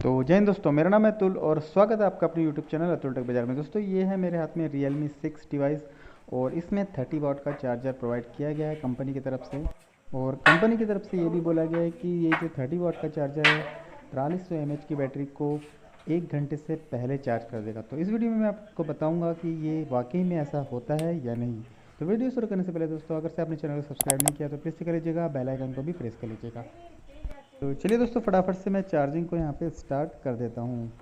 तो जय हिंद दोस्तों, मेरा नाम है अतुल और स्वागत है आपका अपने यूट्यूब चैनल अतुल टेक बाजार में। दोस्तों ये है मेरे हाथ में Realme 6 डिवाइस और इसमें 30 वाट का चार्जर प्रोवाइड किया गया है कंपनी की तरफ से। और कंपनी की तरफ से ये भी बोला गया है कि ये जो 30 वाट का चार्जर है 4300 mAh की बैटरी को 1 घंटे से पहले चार्ज कर देगा। तो इस वीडियो में मैं आपको बताऊँगा कि ये वाकई में ऐसा होता है या नहीं। तो वीडियो शुरू करने से पहले दोस्तों, अगर से आपने चैनल को सब्सक्राइब नहीं किया तो प्लीज़ कर लीजिएगा, बेल आइकन को भी प्रेस कर लीजिएगा। तो चलिए दोस्तों, फटाफट से मैं चार्जिंग को यहाँ पे स्टार्ट कर देता हूँ।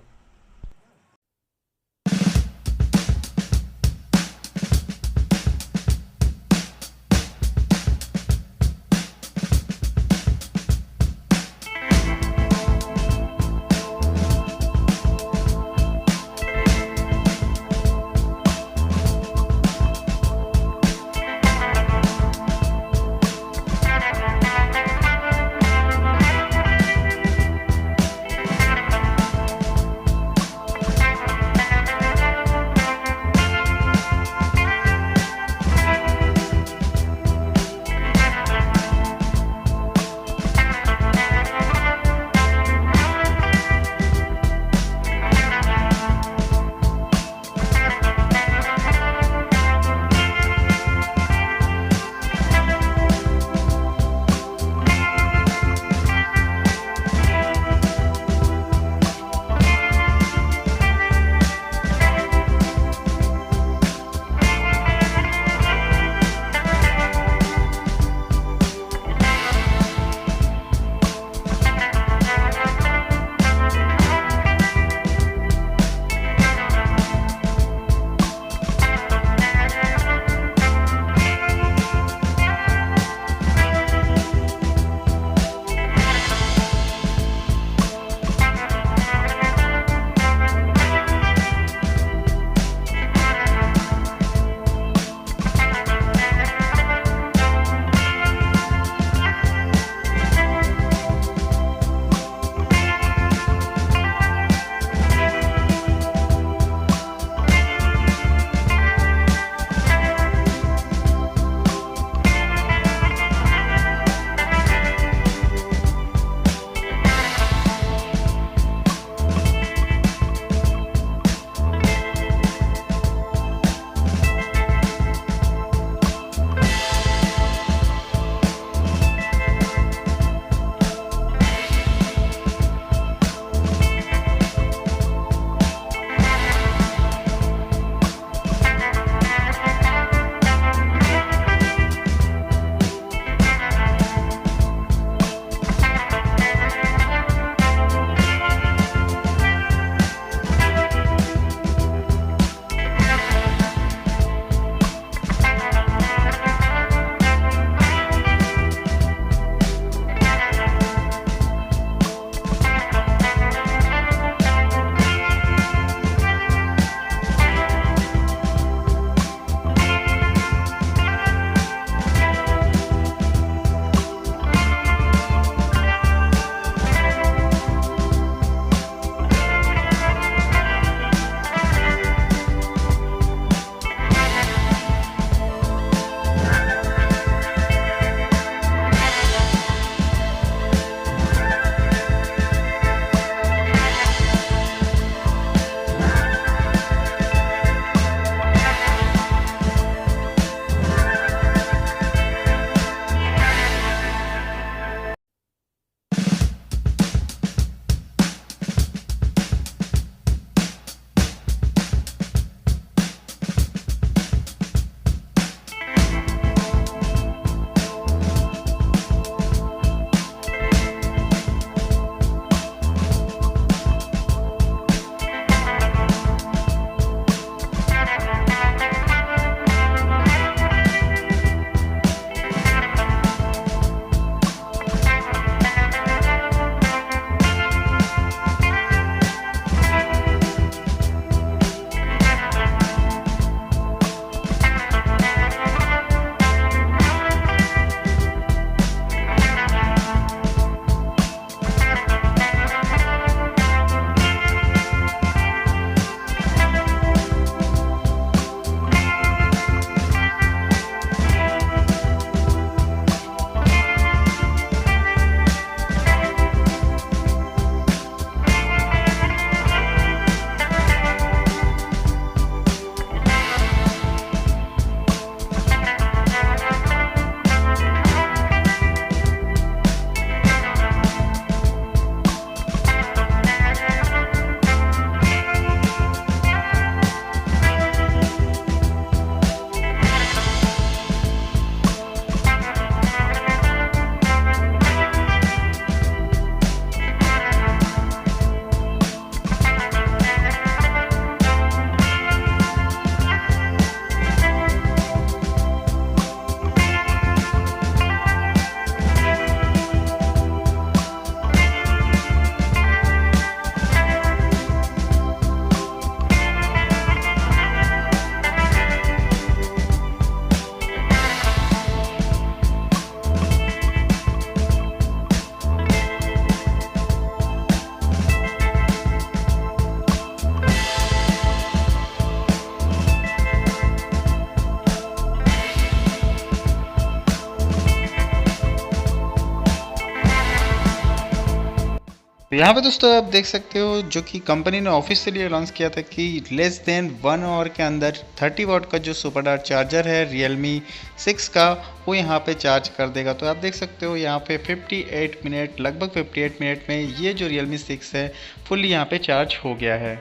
तो यहाँ पे दोस्तों आप देख सकते हो जो कि कंपनी ने ऑफिशियली लॉन्च किया था कि लेस देन 1 आवर के अंदर 30 वॉट का जो सुपर डार्ट चार्जर है Realme 6 का वो यहाँ पे चार्ज कर देगा। तो आप देख सकते हो यहाँ पे 58 मिनट, लगभग 58 मिनट में ये जो Realme 6 है फुल्ली यहाँ पे चार्ज हो गया है।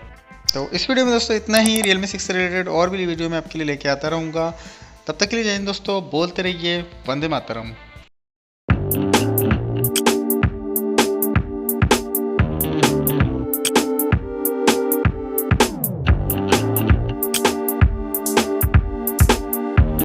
तो इस वीडियो में दोस्तों इतना ही। Realme 6 से रिलेटेड और भी वीडियो मैं आपके लिए लेके आता रहूँगा। तब तक के लिए जय हिंद दोस्तों, बोलते रहिए वंदे मातरम।